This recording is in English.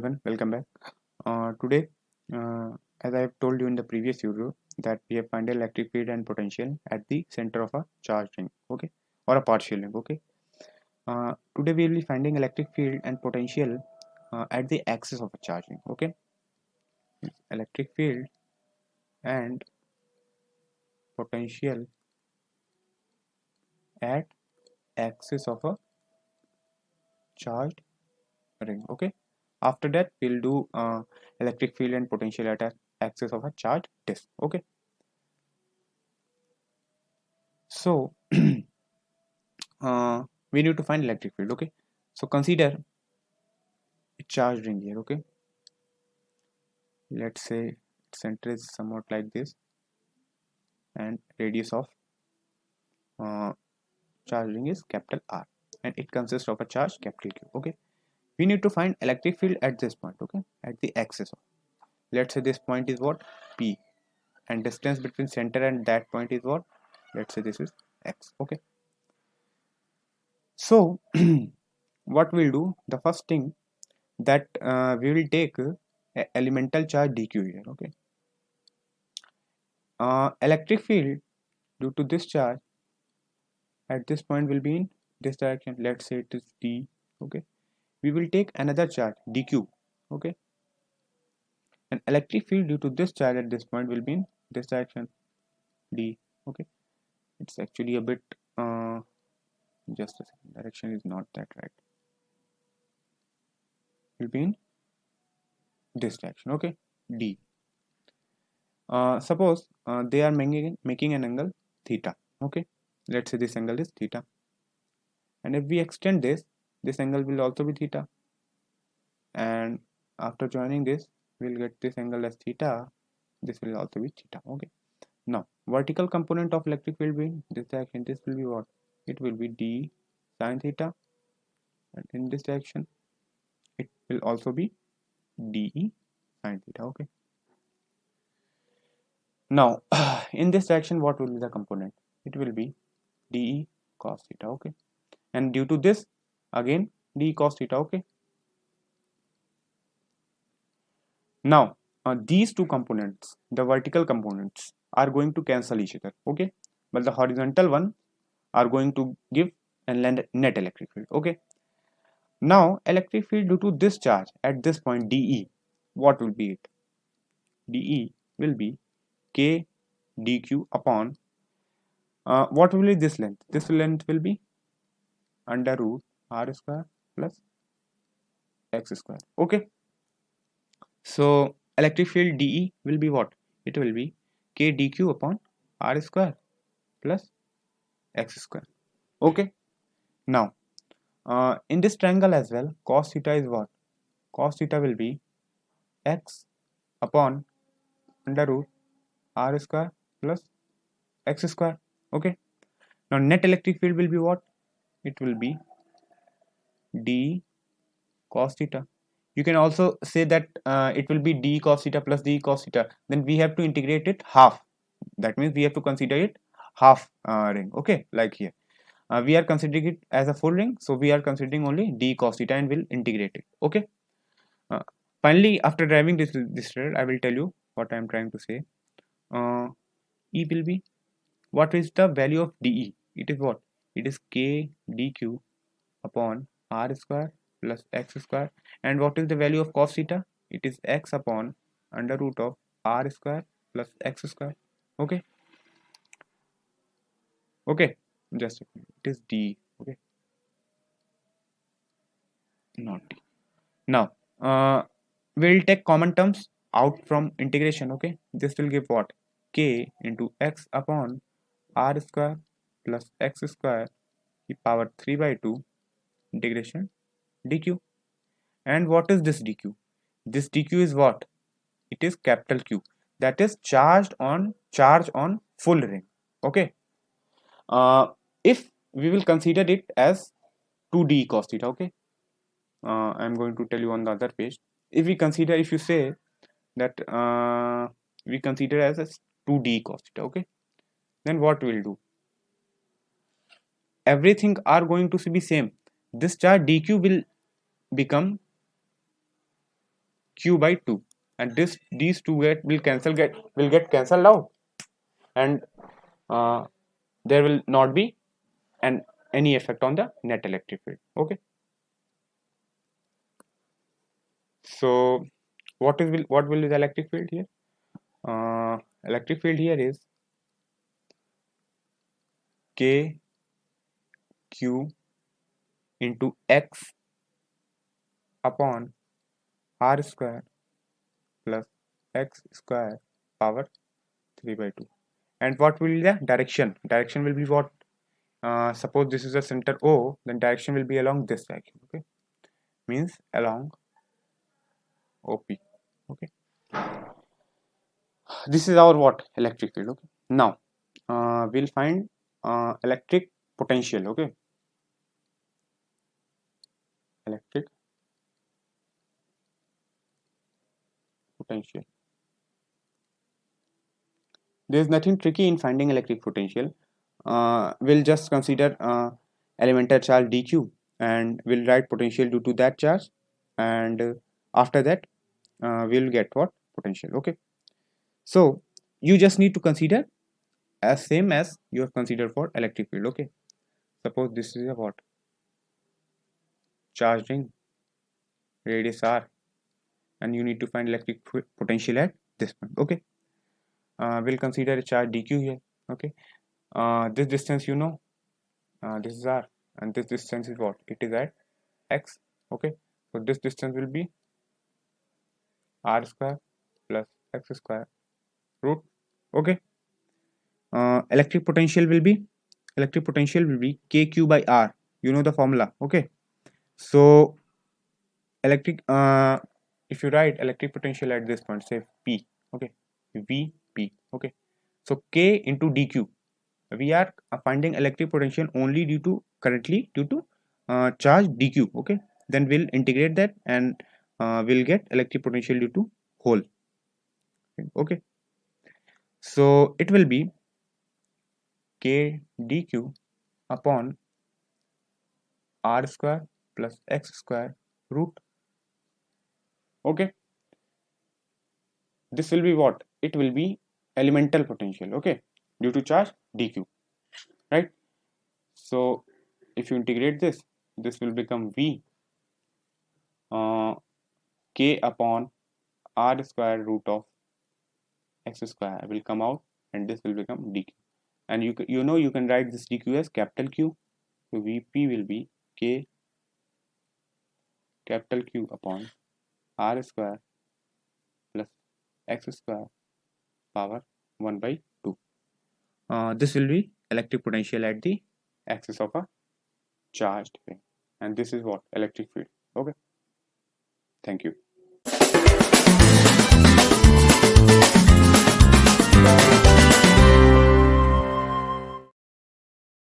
everyone, welcome back. Today, as I have told you in the previous video, that we have found electric field and potential at the center of a charge ring, okay, or a partial ring, okay. Today we will be finding electric field and potential at the axis of a charge ring, okay. Electric field and potential at axis of a charged ring, okay. After that, we'll do electric field and potential at a axis of a charged disk, okay. So we need to find electric field, okay. So consider a charge ring here, okay. Let's say center is somewhat like this and radius of charge ring is capital R and it consists of a charge capital Q, okay. We need to find electric field at this point, okay, at the axis of, let's say this point is what, P, and distance between center and that point is what, let's say this is X, okay. So what we'll do, the first thing that we will take elemental charge dq here, okay. Electric field due to this charge at this point will be in this direction, let's say it is d, okay. We will take another charge dq, okay, and electric field due to this charge at this point will be in this direction d, okay. It's actually a bit just a second, direction is not that right, will be in this direction, okay, d. Suppose they are making an angle theta, okay. Let's say this angle is theta, and if we extend this angle will also be theta, and after joining this we'll get this angle as theta, this will also be theta, okay. Now vertical component of electric field will be in this direction, this will be what, it will be d sine theta, and in this direction it will also be de sine theta, okay. Now in this direction what will be the component, it will be de cos theta, okay, and due to this again de cos theta, okay. Now these two components, the vertical components, are going to cancel each other, okay, but the horizontal one are going to give a net electric field, okay. Now electric field due to this charge at this point de, what will be it, de will be k dq upon what will be this length, this length will be under root r square plus x square, okay. So electric field de will be what, it will be k dq upon r square plus x square, okay. Now in this triangle as well, cos theta is what, cos theta will be x upon under root r square plus x square, okay. Now net electric field will be what, it will be d cos theta. You can also say that it will be d cos theta plus d cos theta, then we have to integrate it half, that means we have to consider it half ring, okay, like here we are considering it as a full ring, so we are considering only d cos theta and will integrate it, okay. uh, Finally, after driving this result, I will tell you what I am trying to say. E will be, what is the value of de, it is what, it is k dq upon r square plus x square, and what is the value of cos theta, it is x upon under root of r square plus x square, okay. Okay, just a minute. It is d, okay, not d. Now we'll take common terms out from integration, okay. This will give what, k into x upon r square plus x square e power 3 by 2 integration dq. And what is this dq, this dq is what, it is capital Q, that is charge on full ring, okay. If we will consider it as 2d cos theta, okay. I'm going to tell you on the other page. If we consider, if you say that we consider as a 2d cos theta, okay, then what we'll do, everything are going to be same, this charge dq will become q by 2, and these two will get cancelled out, and there will not be any effect on the net electric field. Okay, so what will be the electric field here? Electric field here is k q into x upon r square plus x square power 3 by 2. And what will be the direction? Direction will be what? Suppose this is a center O, then direction will be along this vacuum. Okay, means along OP. Okay, this is our what? Electric field. Okay, now we'll find electric potential. Okay, electric potential. There is nothing tricky in finding electric potential. We'll just consider elemental charge dq, and we'll write potential due to that charge, and after that we'll get what? Potential. Okay, so you just need to consider as same as you have considered for electric field. Okay, suppose this is a what? Charged ring, radius r, and you need to find electric potential at this point. Okay, we'll consider a charge dq here. Okay, this distance, this is r, and this distance is what? It is at x. Okay, so this distance will be r square plus x square root. Okay, electric potential will be kq by r. You know the formula. Okay, so electric if you write electric potential at this point, say p. Okay, vp. Okay, so k into dq, we are finding electric potential only currently due to charge dq. Okay, then we'll integrate that, and we'll get electric potential due to hole. Okay, so it will be k dq upon r square plus x square root. Okay, this will be what? It will be elemental potential. Okay, due to charge dq, right? So if you integrate this will become v k upon r square root of x square will come out, and this will become dq, and you can write this dq as capital Q. So vp will be k capital Q upon r square plus x square power 1 by 2. This will be electric potential at the axis of a charged ring, and this is what? Electric field. Okay, thank you.